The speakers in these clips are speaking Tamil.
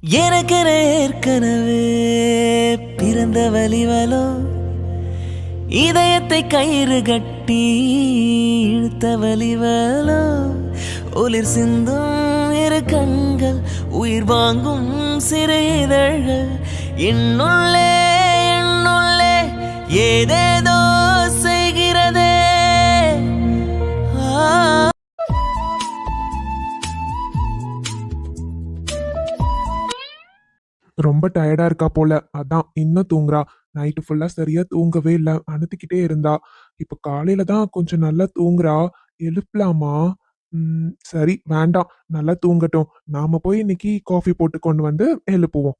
எனக்கென ஏற்கனவே பிறந்த வலிவலோ இதயத்தை கயிறு கட்டி இழுத்த வலிவலோ ஒளிர் சிந்தும் இரு கண்கள் உயிர் வாங்கும் சிறு இதழ்கள் என்னுள்ளே என்னுள்ளே ஏதேதோ செய்கிறதே. ரொம்ப டயர்டா இருக்கா போல, அதான் இன்னும் தூங்குறா. நைட்டு ஃபுல்லா சரியா தூங்கவே இல்ல, அழுத்திக்கிட்டே இருந்தா. இப்ப காலையில தான் கொஞ்சம் நல்லா தூங்குறா. எழுப்பலாமா? சரி வேண்டாம், நல்லா தூங்கட்டும். நாம போய் இன்னைக்கு காஃபி போட்டு கொண்டு வந்து எழுப்புவோம்.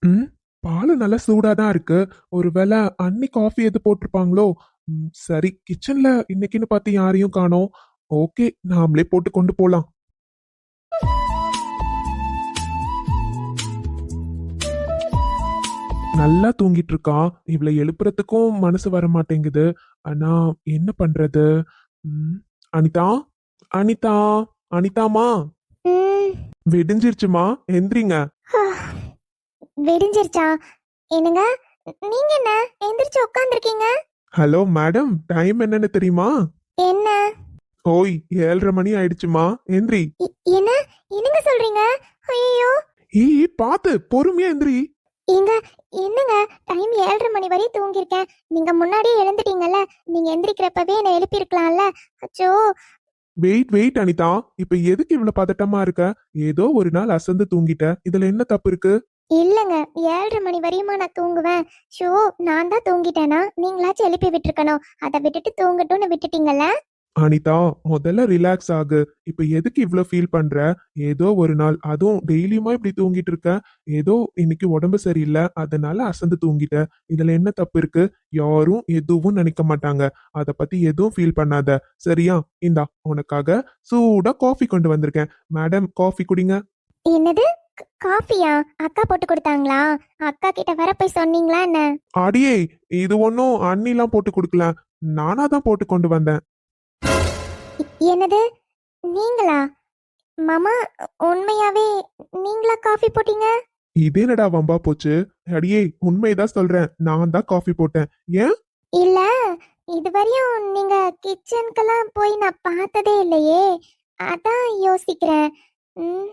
ம் பால் நல்லா சூடா தான் இருக்கு. ஒருவேளை அன்னி காஃபி எது போட்டிருப்பாங்களோ? சரி, கிச்சன்ல இன்னைக்குன்னு பார்த்து யாரையும் காணோம். ஓகே, நாமளே போட்டு கொண்டு போலாம். நல்லா தூங்கிட்டு இருக்கா. இவளை எழுப்புறதுக்கும் மனசு வர மாட்டேங்குது. ஆனா என்ன பண்றது? ம், அனிதா, அனிதா, அனிதாமா, ம். விடிஞ்சிருச்சுமா, எந்திரிங்க. விடிஞ்சிருச்சா? என்னங்க, நீங்க என்ன எந்திரிச்சு உட்காந்துருக்கீங்க? ஹலோ மேடம், டைம் என்னன்னு தெரியுமா? என்ன? ஓய், 7:30 மணி ஆயிடுச்சுமா, எந்திரி. என்ன என்னங்க சொல்றீங்க? ஐயோ, பாத்து பொறுமையா எந்திரி. ஏங்க, என்னங்க, டைம் 7:30 மணி வரை தூங்கியிருக்கேன். நீங்க முன்னாடியே எழுந்துட்டீங்கல்ல, நீங்க எந்திரிக்கிறப்பவே என்ன எழுப்பியிருக்கலாம்ல. அச்சோ. வெயிட் வெயிட் அனிதா, இப்ப எதுக்கு இவ்வளவு பதட்டமா இருக்க? ஏதோ ஒரு நாள் அசந்து தூங்கிட்ட, இதுல என்ன தப்பு இருக்கு? இல்லங்க, 7:30 மணி வரையுமா நான் தூங்குவேன்? ஷோ, நான் தான் தூங்கிட்டேனா? நீங்களாச்சும் எழுப்பி விட்டுருக்கணும். அதை விட்டுட்டு தூங்கட்டும்னு விட்டுட்டீங்கல்ல. அனிதா, முதல்ல ரிலாக்ஸ் ஆகு. இப்ப எதுக்கு இவ்ளோ ஃபீல் பண்ற? ஏதோ ஒரு நாள், அதுவும் டெய்லியுமா இப்படி தூங்கிட்டு இருக்க? ஏதோ இன்னைக்கு உடம்பு சரியில்லை, அதனால அசந்து தூங்கிட்ட. இதுல என்ன தப்பு இருக்கு? யாரும் எதுவும் நினைக்க மாட்டாங்க. அத பத்தி எதுவும் ஃபீல் பண்ணாத, சரியா? இந்தா, உனக்காக சூடா காஃபி கொண்டு வந்திருக்கேன். மேடம், காஃபி குடிங்க. என்னது? காஃபியா? அக்கா போட்டு கொடுத்தாங்களா? அக்கா கிட்ட வர போய் சொன்னீங்களா என்ன? அடியே, இது ஒன்னும் அண்ணிலாம் போட்டு கொடுக்கல, நானா தான் போட்டு கொண்டு வந்தேன். என்னது? நீங்களா? மாமா, உண்மையாவே நீங்களா காஃபி போட்டீங்க? இது என்னடா வம்பா போச்சு? அடியே, உண்மைதான் சொல்றேன், நான் தான் காஃபி போட்டேன். ஏன்? இல்ல, இதுவரையும் நீங்க கிச்சனுக்கெல்லாம் போய் நான் பார்த்ததே இல்லையே, அதான் யோசிக்கிறேன். ம்.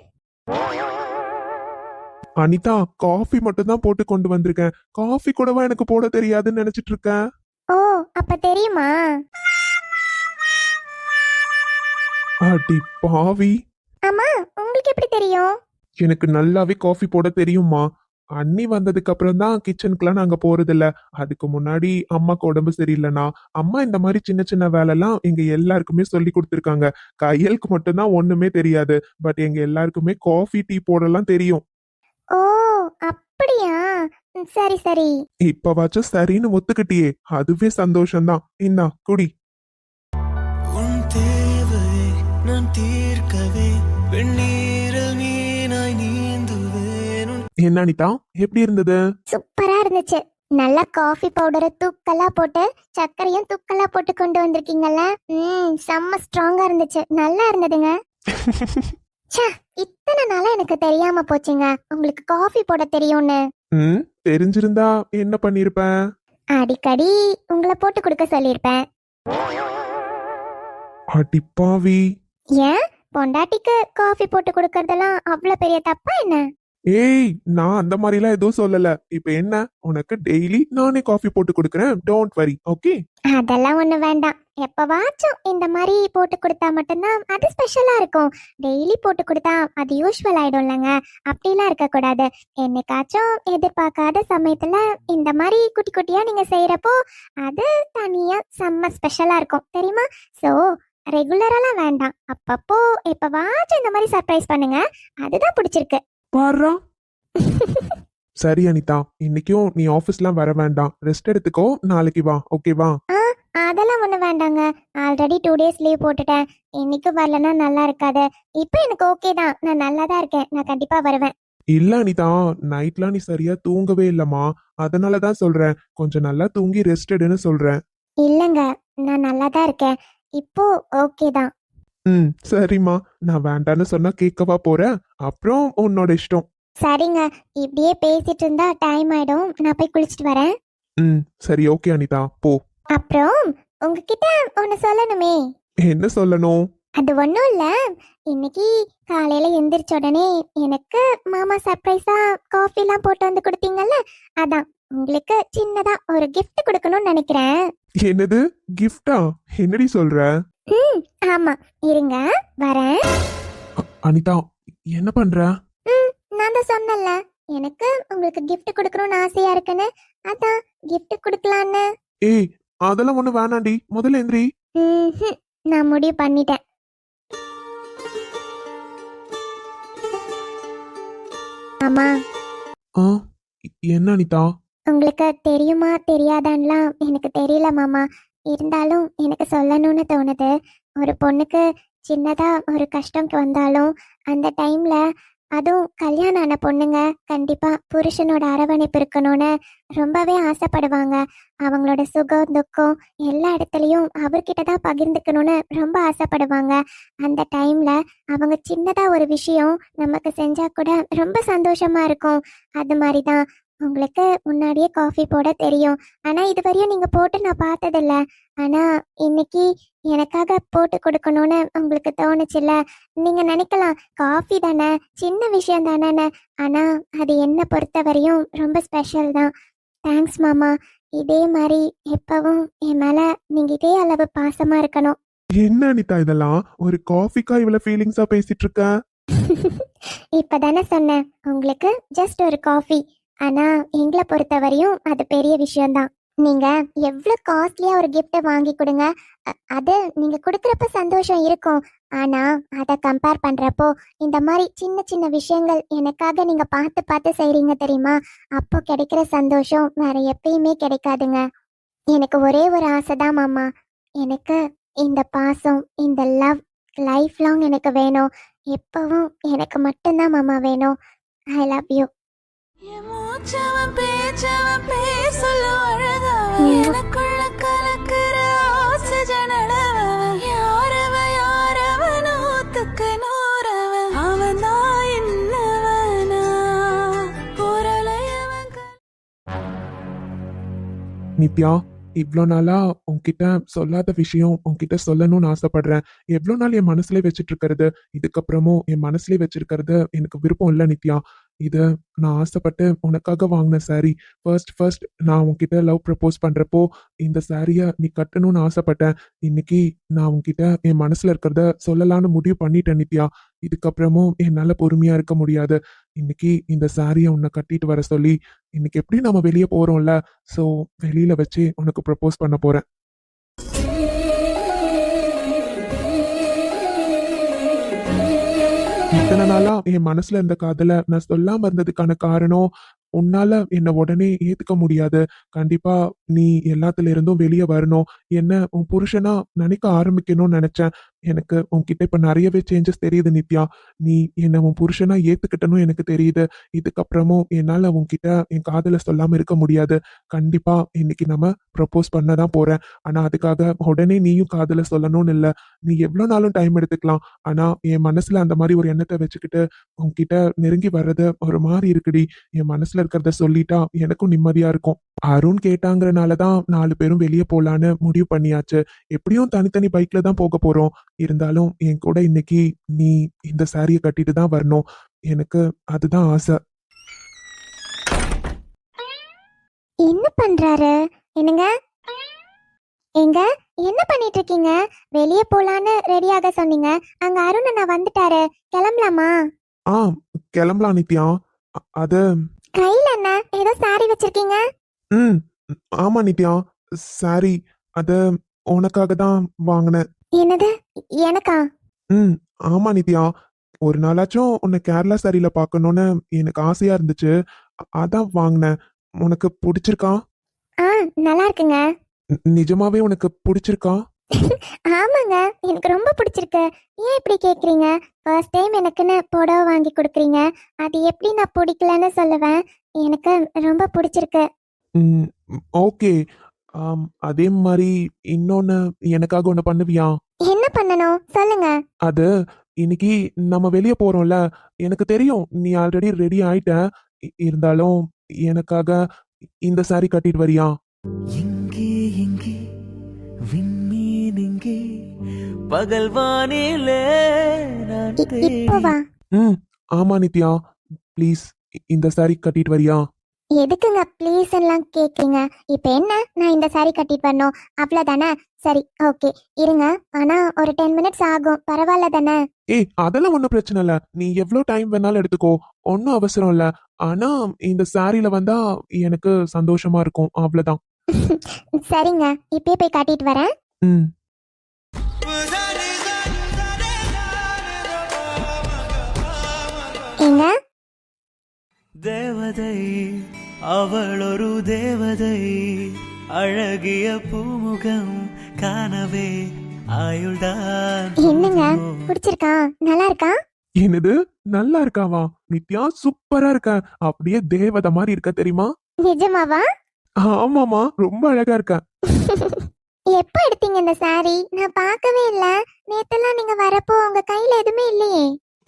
அனிதா, காஃபி மட்டும் தான் போட்டு கொண்டு வந்திருக்கேன். காஃபி கூடவா எனக்கு போட தெரியாதுன்னு நினைச்சிட்டு இருக்கேன்? ஓ, அப்ப தெரியுமா? அடி பாவி, ஆமா, உங்களுக்கு எப்படி தெரியும்? எனக்கு நல்லாவே காஃபி போட தெரியுமா. அண்ணி வந்ததுக்கு அப்புறம் தான் கிச்சனுக்குலாம் நாங்க போறது இல்ல. அதுக்கு முன்னாடி அம்மாக்கு உடம்பு சரியில்லைனா அம்மா இந்த மாதிரி சின்ன சின்ன வேலைலாம் எங்க எல்லாருக்குமே சொல்லி கொடுத்துருக்காங்க. கையலுக்கு மட்டும்தான் ஒண்ணுமே தெரியாது. பட் எங்க எல்லாருக்குமே காஃபி டீ போடலாம் தெரியும். ஓ, அப்படியா? சரி சரி. இப்பவாச்சும் சரின்னு ஒத்துக்கிட்டியே, அதுவே சந்தோஷம்தான். இந்தா குடி. உன் தேவையை நான் தீர்க்கவே வெந்நீரில் மீனாய் நீந்துவேன். என்ன அனிதா, எப்படி இருந்தது? சூப்பரா இருந்துச்சு. நல்லா காஃபி பவுடரை தூக்கலா போட்டு சர்க்கரையும் தூக்கலா போட்டு கொண்டு வந்திருக்கீங்கல்ல. செம்ம ஸ்ட்ராங்கா இருந்துச்சு, நல்லா இருந்ததுங்க. ச்சே, இத்தனை நாளா எனக்கு தெரியாம போச்சுங்க உங்களுக்கு காஃபி போட தெரியும்னு. தெரிஞ்சிருந்தா என்ன பண்ணிருப்பேன்? அடிக்கடி உங்களை போட்டு கொடுக்க சொல்லியிருப்பேன். அடிப்பாவி. ஏன், பொண்டாட்டிக்கு காஃபி போட்டு கொடுக்கறதெல்லாம் அவ்வளவு பெரிய தப்பா என்ன? ஏய், நான் அந்த மாதிரிலாம் எதுவும் சொல்லல. இப்ப என்ன, உனக்கு டெய்லி நானே காஃபி போட்டு கொடுக்கறேன். Don't worry, okay? அதெல்லாம் ஒண்ணு வேண்டாம். எப்பவாச்சும் இந்த மாதிரி போட்டு கொடுத்தா மட்டும்தான் அது ஸ்பெஷலா இருக்கும். டெய்லி போட்டு கொடுத்தா அது யூஸ்வல் ஆயிடும்லங்க. அப்படிலாம் இருக்க கூடாது. என்னைக்காச்சும் எதிர்பார்க்காத சமயத்துல இந்த மாதிரி குட்டி குட்டியா நீங்க செய்யறப்போ அது தனியா செம்ம ஸ்பெஷலா இருக்கும், தெரியுமா? சோ ரெகுலரெல்லாம் வேண்டாம், அப்பப்போ எப்பவாச்சும் இந்த மாதிரி சர்ப்ரைஸ் பண்ணுங்க, அதுதான் பிடிச்சிருக்கு. பாரா. சரி அனிதா, இன்னைக்கும் நீ ஆபீஸ்லாம் வர வேண்டாம், ரெஸ்ட் எடுத்துக்கோ. நாளைக்கு வா, ஓகேவா? அதெல்லாம் ஒண்ணு வேண்டாங்க. ஆல்ரெடி 2 டேஸ் லீவ் போட்டுட்டேன். இன்னைக்கு வரலன்னா நல்லா இருக்காது. இப்போ எனக்கு ஓகே தான், நான் நல்லா தான் இருக்கேன். நான் கண்டிப்பா வருவேன். இல்ல அனிதா, நைட்லாம் நீ சரியா தூங்கவே இல்லம்மா. அதனாலதான் சொல்றேன், கொஞ்சம் நல்லா தூங்கி ரெஸ்ட் எடுன்னு சொல்றேன். இல்லங்க, நான் நல்லா தான் இருக்கேன். இப்போ ஓகே தான். ம் சரிம்மா. நான் வேண்டான்னு சொன்னா கேட்கவா போறேன்? அப்புறம் உன்னோட இஷ்டம். சரிங்க, இப்படியே பேசிட்டு இருந்தா டைம் ஆயிடும். நான் போய் குளிச்சிட்டு வரேன். ம் சரி ஓகே அனிதா போ. அப்புறம் உங்ககிட்ட ஒன்று சொல்லணுமே. என்ன சொல்லணும்? அது ஒன்றும் இல்லை. இன்னைக்கு காலையில் எந்திரிச்ச உடனே எனக்கு மாமா சர்ப்ரைஸா காஃபிலாம் போட்டு வந்து கொடுத்தீங்கல்ல, அதான் உங்களுக்கு சின்னதா ஒரு gift கொடுக்கணும்னு நினைக்கிறேன். என்னது கிஃப்டா? என்னடி சொல்ற? ம் ஆமா, இருங்க வரேன். அனிதா என்ன பண்ற? ம் நான் தான் சொன்னேன்ல, எனக்கு உங்களுக்கு gift கொடுக்கணும்னு ஆசையா இருக்குன்னு, அதான் gift கொடுக்கலான்னு. ஏய் அதெல்லாம் ஒண்ணு வேணாண்டி, முதல்ல எந்திரி. ம்ஹும், நான் முடிவு பண்ணிட்டேன். ஆமா, ஆ என்ன அனிதா? உங்களுக்கு தெரியுமா தெரியாதான்லாம் எனக்கு தெரியல மாமா. இருந்தாலும் எனக்கு சொல்லணும்னு தோணுது. ஒரு பொண்ணுக்கு சின்னதா ஒரு கஷ்டம் வந்தாலும் அந்த டைம்ல, அதுவும் கல்யாணம் ஆன பொண்ணுங்க கண்டிப்பா புருஷனோட அரவணைப்பு இருக்கணும்னு ரொம்பவே ஆசைப்படுவாங்க. அவங்களோட சுகம் துக்கம் எல்லா இடத்துலையும் அவர்கிட்ட தான் பகிர்ந்துக்கணும்னு ரொம்ப ஆசைப்படுவாங்க. அந்த டைம்ல அவங்க சின்னதா ஒரு விஷயம் நமக்கு செஞ்சா கூட ரொம்ப சந்தோஷமா இருக்கும். அது மாதிரி தான் உங்களுக்கு முன்னாடியே காஃபி போட தெரியும். ஆனா இதுவரையும் நீங்க போட்டு நான் பார்த்ததில்ல. ஆனா இன்னைக்கு எனக்காக போட்டு கொடுக்கணும்னு உங்களுக்கு தோணுச்சுல்ல. நீங்க நினைக்கலாம் காஃபி தானே, சின்ன விஷயம் தானேன்னு. ஆனா அது என்னை பொறுத்தவரையும் ரொம்ப ஸ்பெஷல் தான். தேங்க்ஸ் மாமா. இதே மாதிரி எப்பவும் என் மேல நீங்க இதே அளவு பாசமா இருக்கணும். என்ன அனிதா இதெல்லாம்? ஒரு காஃபிக்கா இவ்வளவு ஃபீலிங்ஸா பேசிட்டு இருக்க? இப்பதானே சொன்னேன் உங்களுக்கு ஜஸ்ட் ஒரு காஃபி. ஆனா எங்களை பொறுத்தவரையும் அது பெரிய விஷயம்தான். நீங்க எவ்வளவு காஸ்ட்லியா ஒரு gift வாங்கி கொடுங்க, அது நீங்க கொடுக்கறப்ப சந்தோஷம் இருக்கும். ஆனா அதை கம்பேர் பண்றப்போ இந்த மாதிரி சின்ன சின்ன விஷயங்கள் எனக்காக நீங்க பார்த்து பார்த்து செய்றீங்க தெரியுமா, அப்போ கிடைக்கிற சந்தோஷம் வேற எப்பயுமே கிடைக்காதுங்க. எனக்கு ஒரே ஒரு ஆசைதான் மாமா. எனக்கு இந்த பாசம், இந்த லவ் லைஃப் லாங் எனக்கு வேணும். எப்பவும் எனக்கு மட்டும்தான் மாமா வேணும். I love you. என் மூச்சவன் பேச்சவன் பேர் சொல்லும் அழகவன் எனக்குள்ள கலக்கிற ஆக்சிஜன் அளவன் யாரவன் நூத்துக்கு நூறவன் அவன் தான் என்னவனா பொருளையவன் நித்யா இவ்வளோ நாளா உன்கிட்ட சொல்லாத விஷயம் உன்கிட்ட சொல்லணும்னு ஆசைப்படுறேன். எவ்வளோ நாள் என் மனசுலயே வச்சிட்டு இருக்கிறது, இதுக்கப்புறமும் என் மனசுலயே வச்சிருக்கிறது எனக்கு விருப்பம் இல்லை நித்யா. இது நான் ஆசைப்பட்டு உனக்காக வாங்கின சாரி. ஃபர்ஸ்ட் நான் உன்கிட்ட லவ் ப்ரப்போஸ் பண்றப்போ இந்த சாரியை நீ கட்டணும்னு ஆசைப்பட்டேன். இன்னைக்கு நான் உன்கிட்ட என் மனசுல இருக்கிறத சொல்லலான்னு முடிவு பண்ணிட்டேன் நித்யா. இதுக்கப்புறமும் என்னால பொறுமையா இருக்க முடியாது. இன்னைக்கு இந்த சாரியை உன்னை கட்டிட்டு வர சொல்லி, இன்னைக்கு எப்படி நம்ம வெளியே போறோம்ல, ஸோ வெளியில வச்சு உனக்கு ப்ரப்போஸ் பண்ண போறேன். இத்தனை நாளா என் மனசுல இருந்த காதல நான் சொல்லாம இருந்ததுக்கான காரணம், உன்னால என்ன உடனே ஏத்துக்க முடியாது. கண்டிப்பா நீ எல்லாத்துல இருந்தும் வெளியே வரணும். என்ன உன் புருஷனா நினைக்க ஆரம்பிக்கணும்னு நினைச்சேன். எனக்கு உன்கிட்ட இப்ப நிறையவே சேஞ்சஸ் தெரியுது நித்யா. நீ என்ன உன் புருஷனா ஏத்துக்கிட்டனும் எனக்கு தெரியுது. இதுக்கப்புறமும் என்னால உன்கிட்ட என் காதல சொல்லாம இருக்க முடியாது. கண்டிப்பா இன்னைக்கு நம்ம ப்ரப்போஸ் பண்ணதான் போறேன். ஆனா அதுக்காக உடனே நீயும் காதல சொல்லணும்னு இல்ல. நீ எவ்வளவு நாளும் டைம் எடுத்துக்கலாம். ஆனா என் மனசுல அந்த மாதிரி ஒரு எண்ணத்தை வச்சுக்கிட்டு உன்கிட்ட நெருங்கி வர்றது ஒரு மாதிரி இருக்குடி. என் மனசுல இருக்கிறத சொல்லிட்டா எனக்கும் நிம்மதியா இருக்கும். அருண் கேட்டாங்கறனாலதான் 4 பேரும் வெளியே போலான்னு முடிவு பண்ணியாச்சு. எப்படியும் தனித்தனி பைக்ல தான் போக போறோம். இருந்தாலும் என் கூட இன்னைக்கு நீ இந்த சாரியை கட்டிட்டு தான் வரணும். எனக்கு அதுதான் ஆசை. என்ன பண்றாரு? என்னங்க எங்க என்ன பண்ணிட்டு இருக்கீங்க? வெளியே போலான்னு ரெடியாக சொன்னீங்க. அங்க அருண் அண்ணா வந்துட்டாரு. கிளம்பலாமா? ஆ கிளம்பலாம் நித்யா. அது கையில என்ன ஏதோ சாரி வச்சிருக்கீங்க? ம் ஆமா நித்யா, சாரி அது உனக்காக தான் வாங்கினேன். என்னது, எனக்கா? ம் ஆமா நித்யா, ஒரு நாளாச்சும் உன்னை கேரளா சாரியில பார்க்கணும்னு எனக்கு ஆசையா இருந்துச்சு. அதான் வாங்கினேன். உனக்கு பிடிச்சிருக்கா? ஆ நல்லா இருக்குங்க. நிஜமாவே உனக்கு பிடிச்சிருக்கா? ஆமாங்க, எனக்கு ரொம்ப பிடிச்சிருக்கு. ஏன் இப்படி கேக்குறீங்க? ஃபர்ஸ்ட் டைம் எனக்குன்னு புடவை வாங்கி கொடுக்குறீங்க. அது எப்படி நான் பிடிக்கலன்னு சொல்லுவேன்? எனக்கு ரொம்ப பிடிச்சிருக்கு. ம் ஓகே. அதே மாதிரி இன்னொன்னு எனக்காக ஒன்று பண்ணுவியா? என்ன பண்ணணும் சொல்லுங்க. அது இன்னைக்கு நம்ம வெளியே போறோம்ல, எனக்கு தெரியும் நீ ஆல்ரெடி ரெடி ஆயிட்ட. இருந்தாலும் எனக்காக இந்த saree கட்டிட்டு வரியா? இங்கே இங்கே விண்மீன் இங்கே பகல் வானிலே நான் இப்போ வா. ம் ஆமா நித்யா, ப்ளீஸ் இந்த saree கட்டிட்டு வரியா? எதுக்குங்க ப்ளீஸ் எல்லாம் கேக்குறீங்க? இப்போ என்ன, நான் இந்த saree கட்டிட்டு வரணும் அவ்வளவுதானே? சரி ஓகே இருங்க, ஆனா ஒரு 10 மினிட்ஸ் ஆகும், பரவாயில்ல தானே? ஏய் அதெல்லாம் ஒன்றும் பிரச்சனை இல்லை, நீ எவ்வளோ டைம் வேணாலும் எடுத்துக்கோ, ஒன்றும் அவசரம் இல்லை. ஆனா இந்த சாரியில வந்தா எனக்கு சந்தோஷமா இருக்கும், அவ்வளோதான். சரிங்க, இப்பயே போய் காட்டிட்டு வரேன். ம் ஏங்க தேவதை அவள் ஒரு தேவதை அழகிய பூமுகம் காணவே ஆயுள்தான் என்னங்க பிடிச்சிருக்கா? நல்லா இருக்கா? என்னது நல்லா இருக்காவா? நித்யா சூப்பரா இருக்க, அப்படியே தேவதை மாதிரி இருக்க தெரியுமா? நிஜமாவா? ஆமாமா, ரொம்ப அழகா இருக்க. எப்ப எடுத்தீங்க இந்த saree? நான் பார்க்கவே இல்ல. நேத்தெல்லாம் நீங்க வரப்போ உங்க கையில எதுவுமே இல்லையே.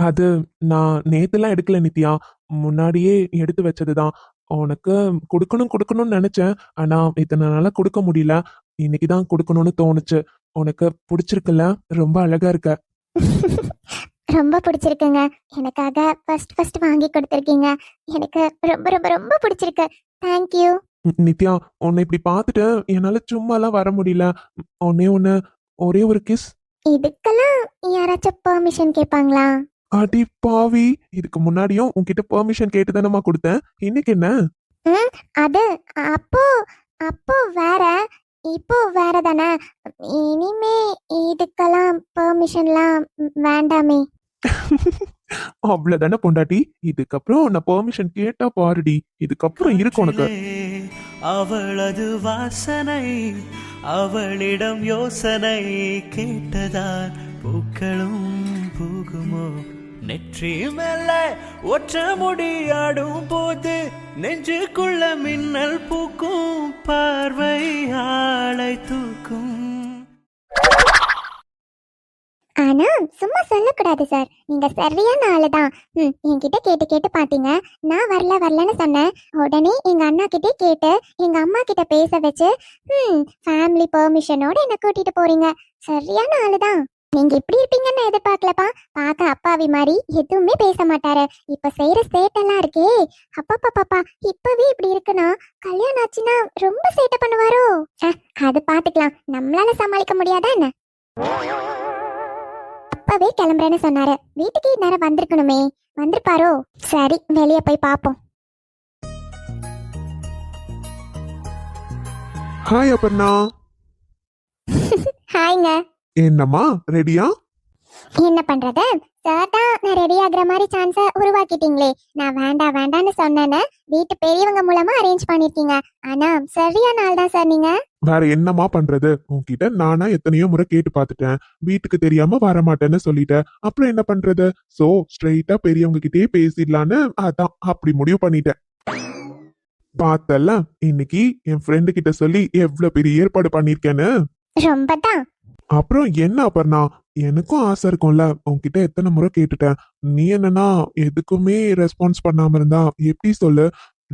அது நான் நேத்துலாம் எடுக்கல நித்யா, முன்னாடியே எடுத்து வச்சதுதான். உனக்கு கொடுக்கணும்னு நினைச்சேன், ஆனா இத்தனை நாளா கொடுக்க முடியல. இன்னைக்குதான் கொடுக்கணும்னு தோணுச்சு. உனக்கு பிடிச்சிருக்குல்ல? ரொம்ப அழகா இருக்க. ரொம்ப பிடிச்சிருக்குங்க. எனக்காக ஃபர்ஸ்ட் வாங்கி கொடுத்துருக்கீங்க. எனக்கு ரொம்ப ரொம்ப ரொம்ப பிடிச்சிருக்கு. தேங்க்யூ. நித்யா, உன்னை இப்படி பார்த்துட்டு என்னால சும்மாலாம் வர முடியல. ஒரே ஒரு கிஸ். இதுக்கெல்லாம் யாராச்சும் பெர்மிஷன் கேட்பாங்களா? அடி பாவி, இதுக்கு முன்னாடியும் உன்கிட்ட பெர்மிஷன் கேட்டு தானமா கொடுத்தேன், இன்னைக்கு என்ன? அது அப்போ அப்போ வேற, இப்போ வேற தானே. இனிமே இதுக்கெல்லாம் பெர்மிஷன்லாம் வேண்டாமே. அவ்வளவுதானே பொண்டாட்டி, இதுக்கப்புறம் நான் பெர்மிஷன் கேட்டா பாருடி, இதுக்கப்புறம் இருக்கு உனக்கு. அவளது வாசனை அவளிடம் யோசனை கேட்டதால் பூக்களும் பூகுமோ நெற்றி மேல ஒற்ற முடியாடும் போது நெஞ்சுக்குள்ள மின்னல் பூக்கும் பார்வை ஆளை தூக்கும். ஆனா சும்மா சொல்லக்கூடாது சார், நீங்க சரியான ஆளுதான். என்கிட்ட கேட்டு பாத்தீங்க, நான் வரலன்னு சொன்னேன். உடனே எங்க அண்ணா கிட்டே கேட்டு எங்க அம்மா கிட்ட பேச வச்சு ஃபேமிலி பெர்மிஷனோட என்ன கூட்டிட்டு போறீங்க. சரியான ஆளுதான். நீங்க இப்படி இருப்பீங்கன்னு எதிர்பார்க்கலப்பா. பார்க்க அப்பாவி மாதிரி எதுவுமே பேச மாட்டாரு. இப்ப செய்யற சேட்டெல்லாம் இருக்கே, அப்பா பாப்பா இப்பவே இப்படி இருக்குன்னா கல்யாணம் ஆச்சுன்னா ரொம்ப சேட்டை பண்ணுவாரோ? அது பாத்துக்கலாம், நம்மளால சமாளிக்க முடியாதா என்ன? அப்பவே கிளம்புறேன்னு சொன்னாரு, வீட்டுக்கு நேரம் வந்திருக்கணுமே, வந்திருப்பாரோ? சரி வெளியே போய் பாப்போம். ஹாய் அப்பர்ணா. ஹாய்ங்க. என்னம்மா ரெடியா? என்ன பண்றது, சார் தான் நான் ரெடி ஆகுற மாதிரி சான்ஸ உருவாக்கிட்டீங்களே. நான் வேண்டான்னு சொன்னேன்னு வீட்டு பெரியவங்க மூலமா அரேஞ்ச் பண்ணிருக்கீங்க. ஆனா சரியான ஆள் தான் சார் நீங்க. வேற என்னம்மா பண்றது, உன்கிட்ட நானா எத்தனையோ முறை கேட்டு பார்த்துட்டேன், வீட்டுக்கு தெரியாம வர மாட்டேன்னு சொல்லிட்டேன். அப்புறம் என்ன பண்றது? சோ ஸ்ட்ரெயிட்டா பெரியவங்க கிட்டே பேசிடலான்னு அதான் அப்படி முடிவு பண்ணிட்டேன். பார்த்தல, இன்னைக்கு என் ஃப்ரெண்டு கிட்ட சொல்லி எவ்வளவு பெரிய ஏற்பாடு பண்ணிருக்கேன்னு. ரொம்ப தான். அப்புறம் என்ன அப்பர்ணா, எனக்கும் ஆசை இருக்கும்ல, உன்கிட்ட எத்தனை முறை கேட்டுட்டேன். நீ என்னன்னா எதுக்குமே ரெஸ்பான்ஸ் பண்ணாம இருந்தா எப்படி சொல்லு?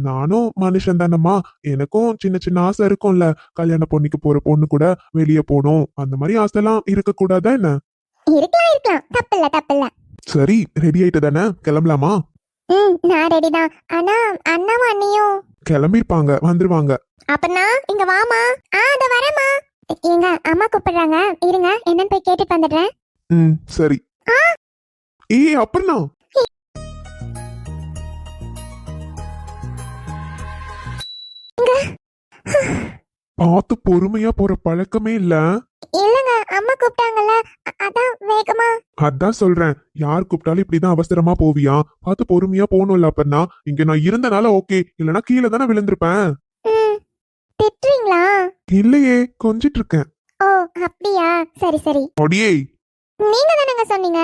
நானும் மனுஷன் தானம்மா, எனக்கும் சின்ன சின்ன ஆசை இருக்கும்ல. கல்யாண பொண்ணுக்கு போற பொண்ணு கூட வெளியே போகணும், அந்த மாதிரி ஆசைலாம் இருக்க கூடாதா என்ன? இருக்கலாம், தப்பில்ல. சரி ரெடி ஆயிட்டு தானே, கிளம்பலாமா? நான் ரெடி தான். ஆனா அண்ணாவும் அண்ணியும் கிளம்பிருப்பாங்க, வந்துருவாங்க. அப்பனா இங்க வாமா. அத வரேம்மா. எங்க அம்மா கூப்பிடுறாங்க, இருங்க என்னன்னு போய் கேட்டுட்டு வந்துடுறேன். சரி. ஏய் அப்பர்ணா, பார்த்து பொறுமையா போற பழக்கமே இல்ல. இல்லங்க, அம்மா கூப்பிட்டாங்கல்ல, அதான் வேகமா. அதான் சொல்றேன், யார் கூப்பிட்டாலும் இப்படிதான் அவசரமா போவியா? பார்த்து பொறுமையா போகணும்ல அப்பர்ணா. இங்க நான் இருந்தனால ஓகே, இல்லனா கீழே தானே விழுந்திருப்பேன். திட்டுறீங்களா? இல்லையே, கொஞ்சிட்டு இருக்கேன். ஓ அப்படியா, சரி. அடியே, நீங்க தானங்க சொன்னீங்க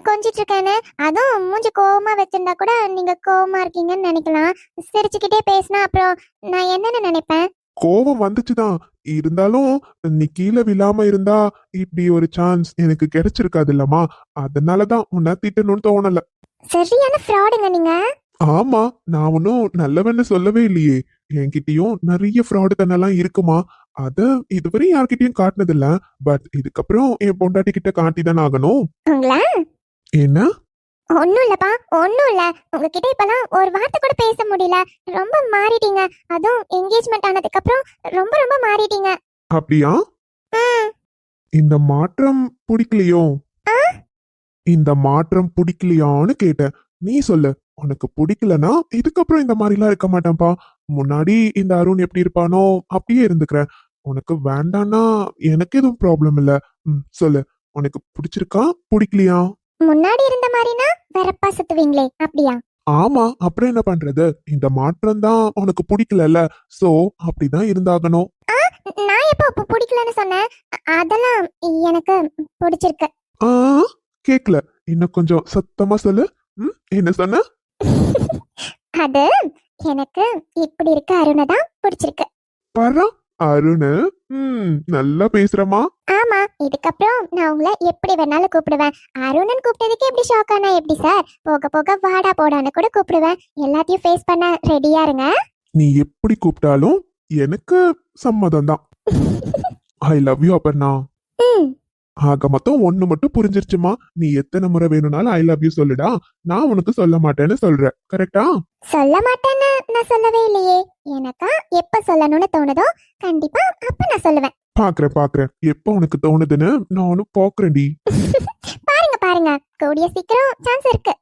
கொஞ்சிட்டு இருக்கேன்னு. அதுவும் மூஞ்சி கோவமா வச்சிருந்தா கூட நீங்க கோவமா இருக்கீங்கன்னு நினைக்கலாம். சிரிச்சுக்கிட்டே பேசினா அப்புறம் நான் என்னன்னு நினைப்பேன்? கோவம் வந்துச்சுதான். இருந்தாலும் நீ கீழே விழாம இருந்தா இப்படி ஒரு சான்ஸ் எனக்கு கிடைச்சிருக்காது இல்லம்மா. அதனாலதான் உன்னை திட்டணும்னு தோணல. சரியான ஃப்ராடுங்க நீங்க. ஆமா, நான் ஒன்னும் நல்லவன்னு சொல்லவே இல்லையே. என்கிட்டயும் நிறைய ஃப்ராடு தனெல்லாம் இருக்குமா. அத இதுவரை யார்கிட்டயும் காட்டினதில்ல. பட் இதுக்கப்புறம் என் பொண்டாட்டி கிட்ட காட்டிதான் ஆகணும். உங்களா? என்ன? ஒண்ணும் இல்லப்பா, ஒண்ணும் இல்ல. உங்ககிட்ட இப்பெல்லாம் ஒரு வார்த்தை கூட பேச முடியல. ரொம்ப மாறிட்டீங்க. அதுவும் என்கேஜ்மெண்ட் ஆனதுக்கு அப்புறம் ரொம்ப ரொம்ப மாறிட்டீங்க. அப்படியா? ம். இந்த மாற்றம் பிடிக்கலையோ? ஆ? இந்த மாற்றம் பிடிக்கலையான்னு கேட்டேன். நீ சொல்லு. உனக்கு பிடிக்கலனா இதுக்கப்புறம் இந்த மாதிரிலாம் இருக்க மாட்டேன்ப்பா. முன்னாடி இந்த அருண் எப்படி இருப்பானோ அப்படியே இருந்துக்கிறேன். உனக்கு வேண்டான்னா எனக்கு எதுவும் ப்ராப்ளம் இல்ல. சொல்லு. உனக்கு பிடிச்சிருக்கா பிடிக்கலையா? முன்னாடி இருந்த மாதிரினா வெறப்பா சுத்துவீங்களே, அப்படியா? ஆமா, அப்புறம் என்ன பண்றது? இந்த மாற்றம் தான் உனக்கு பிடிக்கலல்ல. சோ அப்படிதான் இருந்தாகணும். ஆ, நான் எப்போ பிடிக்கலன்னு சொன்னேன்? அதெல்லாம் எனக்கு பிடிச்சிருக்கு. ஆ, கேக்கல. இன்னும் கொஞ்சம் சத்தமா சொல்லு. என்ன சொன்ன? அது எனக்கு இப்படி இருக்க அருணை தான் பிடிச்சிருக்கு. பரா, அருணு. நல்லா பேசுறமா. ஆமா, இதுக்கப்புறம் நான் உங்களை எப்படி வேணாலும் கூப்பிடுவேன். அருணன் கூப்பிட்டதுக்கு எப்படி ஷாக் ஆனா எப்படி சார்? போக போக வாடா போடான்னு கூட கூப்பிடுவேன். எல்லாத்தையும் ஃபேஸ் பண்ண ரெடியா இருங்க. நீ எப்படி கூப்பிட்டாலும் எனக்கு சம்மதம் தான். I love you Aparna. ம். ஆக மொத்தம் ஒண்ணு மட்டும் புரிஞ்சிருச்சுமா. நீ எத்தனை முறை வேணும்னாலும் ஐ லவ் யூ சொல்லுடா. நான் உனக்கு சொல்ல மாட்டேன்னு சொல்றேன். கரெக்டா? சொல்ல மாட்டேன்னு நான் சொல்லவே இல்லையே. எனக்கா எப்ப சொல்லணும்னு தோணுதோ கண்டிப்பா அப்ப நான் சொல்லுவேன். பாக்குறேன் எப்ப உனக்கு தோணுதுன்னு நானும் பாக்குறேன்டி. பாருங்க பாருங்க, கூடிய சீக்கிரம் சான்ஸ் இருக்கு.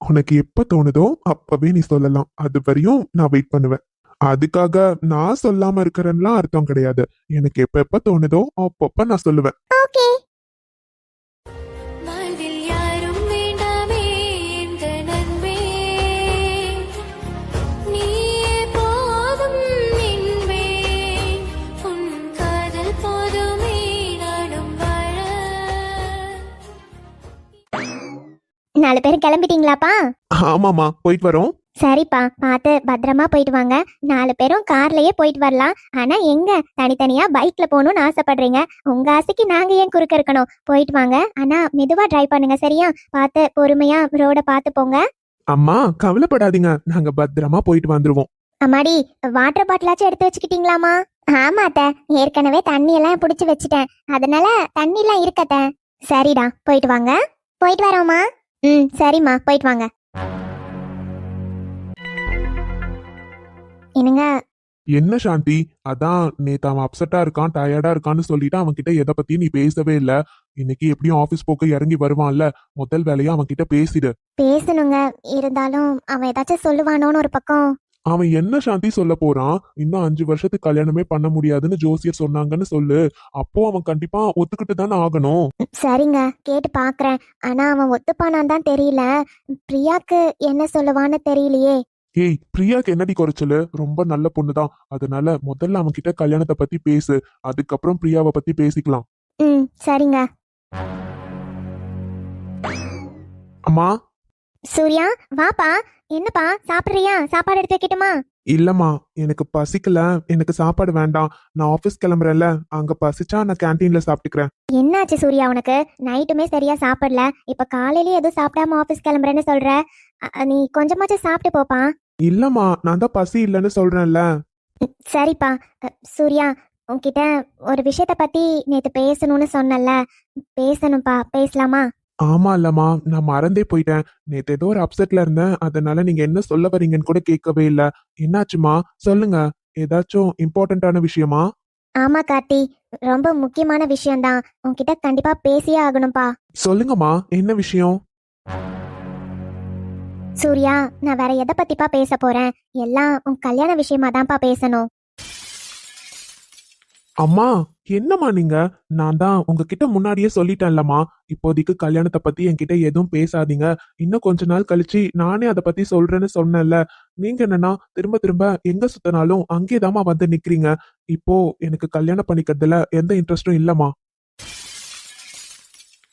உனக்கு எப்ப தோணுதோ அப்பவே நீ சொல்லலாம். அது வரையும் நான் வெயிட் பண்ணுவேன். அதுக்காக நான் சொல்லாம இருக்கிறேன்லாம் அர்த்தம் கிடையாது. எனக்கு எப்ப தோணுதோ அப்பப்ப நான் சொல்லுவேன். ஓகே. வாழ்வில் யாரும் வேண்டாமே என்ற நண்பே, நீயே போதும் என்பே, உன் காதல் போதுமே நானும் வாழ. 4 பேரும் கிளம்பிட்டீங்களாப்பா? ஆமாமா, போயிட்டு வரோம். சரிப்பா, பார்த்து பத்திரமா போயிட்டு வாங்க. 4 பேரும் கார்லயே போயிட்டு வரலாம். ஆனா எங்க தனித்தனியா பைக்ல போகணும்னு ஆசைப்படுறீங்க? உங்க ஆசைக்கு நாங்க ஏன் குறுக்க இருக்கணும்? போயிட்டு வாங்க. ஆனா மெதுவா டிரைவ் பண்ணுங்க, சரியா? பார்த்து பொறுமையா ரோட பார்த்து போங்க. அம்மா கவலைப்படாதீங்க, நாங்க பத்திரமா போயிட்டு வந்துருவோம். அம்மாடி, வாட்டர் பாட்டிலாச்சும் எடுத்து வச்சுக்கிட்டீங்களாமா? ஆமா அத்தை, ஏற்கனவே தண்ணி எல்லாம் பிடிச்சு வச்சுட்டேன். அதனால தண்ணி எல்லாம் இருக்கத்த. சரிடா, போயிட்டு வாங்க. போயிட்டு வரோமா? சரிம்மா, போயிட்டு வாங்க. என்னங்க? என்ன சாந்தி, அதான் நேத்து அவன் அப்செட்டா இருக்கான், டயர்டா இருக்கான்னு சொல்லிட்டு அவன் கிட்ட எதை பத்தியும் நீ பேசவே இல்ல. இன்னைக்கு எப்படியும் ஆபீஸ் போக்கு இறங்கி வருவான்ல, முதல் வேலையா அவன் கிட்ட பேசிடு. பேசணுங்க, இருந்தாலும் அவன் ஏதாச்சும் சொல்லுவானோன்னு ஒரு பக்கம். அவன் என்ன சாந்தி சொல்ல போறான்? இன்னும் 5 வருஷத்துக்கு கல்யாணமே பண்ண முடியாதுன்னு ஜோசியர் சொன்னாங்கன்னு சொல்லு. அப்போ அவன் கண்டிப்பா ஒத்துக்கிட்டு தானே ஆகணும். சரிங்க, கேட்டு பாக்குறேன். ஆனா அவன் ஒத்துப்பானான்னு தான் தெரியல. பிரியாக்கு என்ன சொல்லுவான்னு தெரியலையே. ஏய், பிரியாக்கு என்னடி குறைச்சலு? ரொம்ப நல்ல பொண்ணுதான். அதனால முதல்ல அவன் கிட்ட கல்யாணத்தை பத்தி பேசு. அதுக்கப்புறம் பிரியாவை பத்தி பேசிக்கலாம். சரிங்க. அம்மா. சூர்யா, வாப்பா. என்னப்பா சாப்பிடுறியா? சாப்பாடு எடுத்து வைக்கட்டுமா? இல்லம்மா, எனக்கு பசிக்கல. எனக்கு சாப்பாடு வேண்டாம். நான் ஆபீஸ் கிளம்புறேன்ல, அங்க பசிச்சா நான் கேண்டீன்ல சாப்பிட்டுக்கிறேன். என்னாச்சு சூர்யா உனக்கு? நைட்டுமே சரியா சாப்பிடல, இப்ப காலையிலயே எதுவும் சாப்பிடாம ஆபீஸ் கிளம்புறேன்னு சொல்ற. நீ கொஞ்சமாச்சும் சாப்பிட்டு போப்பா. இல்லம்மா, நான் தான் பசி இல்லைன்னு சொல்றேன்ல. சரிப்பா. சூர்யா, உன்கிட்ட ஒரு விஷயத்த பத்தி நேத்து பேசணும்னு சொன்னல, பேசணும்பா, பேசலாமா? ஆமா இல்லம்மா, நான் மறந்தே போயிட்டேன். நேத்து ஏதோ ஒரு அப்செட்ல இருந்தேன். அதனால நீங்க என்ன சொல்ல வரீங்கன்னு கூட கேட்கவே இல்ல. என்னாச்சுமா, சொல்லுங்க. ஏதாச்சும் இம்பார்ட்டன்டான விஷயமா? ஆமா கார்த்தி, ரொம்ப முக்கியமான விஷயம்தான். உன்கிட்ட கண்டிப்பா பேசியே ஆகணும்பா. சொல்லுங்கம்மா, என்ன விஷயம்? சூர்யா, நான் வேற எதை பத்திப்பா பேச போறேன்? எல்லாம் உன் கல்யாண விஷயமா தான்ப்பா பேசணும். அம்மா, என்னம்மா நீங்க? நான் தான் உங்ககிட்ட முன்னாடியே சொல்லிட்டேன்லம்மா, இப்போதைக்கு கல்யாணத்தை பத்தி என்கிட்ட எதுவும் பேசாதீங்க. இன்னும் கொஞ்ச நாள் கழிச்சு நானே அதை பத்தி சொல்றேன்னு சொன்னேன்ல. நீங்க என்னன்னா திரும்ப திரும்ப எங்க சுத்தினாலும் அங்கேதாம்மா வந்து நிக்கிறீங்க. இப்போ எனக்கு கல்யாணம் பண்ணிக்கிறதுல எந்த இன்ட்ரெஸ்டும் இல்லம்மா.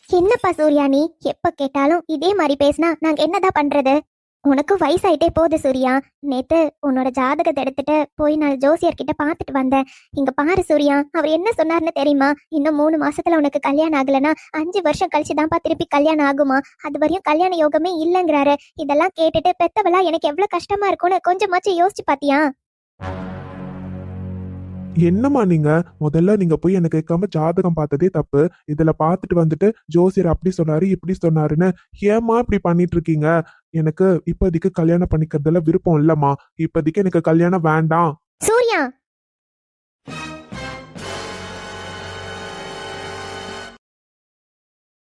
என்னப்பா சூர்யா, நீ எப்ப கேட்டாலும் இதே மாதிரி பேசினா நாங்க என்னதான் பண்றது? உனக்கு வயசாயிட்டே போகுது சூர்யா. நேத்து உன்னோட ஜாதகத்தை எடுத்துட்டு போய் நான் ஜோசியர்கிட்ட பார்த்துட்டு வந்தேன். இங்க பாரு சூர்யா, அவர் என்ன சொன்னார்னு தெரியுமா? இன்னும் 3 மாசத்துல உனக்கு கல்யாணம் ஆகலைன்னா 5 வருஷம் கழிச்சுதான்ப்பா திருப்பி கல்யாணம் ஆகுமா. அது வரையும் கல்யாண யோகமே இல்லைங்கிறாரு. இதெல்லாம் கேட்டுட்டு பெத்தவளா எனக்கு எவ்வளவு கஷ்டமா இருக்கும்னு கொஞ்சமாச்சும் யோசிச்சு பாத்தியா? என்னம்மா நீங்க முதல்ல நீங்க போய் எனக்கு கேட்காம ஜாதகம் பார்த்ததே தப்பு. இதுல பார்த்துட்டு வந்துட்டு ஜோசியர் அப்படி சொன்னாரு இப்படி சொன்னாருன்னு ஏம்மா இப்படி பண்ணிட்டு இருக்கீங்க? எனக்கு இப்போதைக்கு கல்யாணம் பண்ணிக்கிறதுல விருப்பம் இல்லம்மா. இப்போதைக்கு எனக்கு கல்யாணம் வேண்டாம். சூர்யா,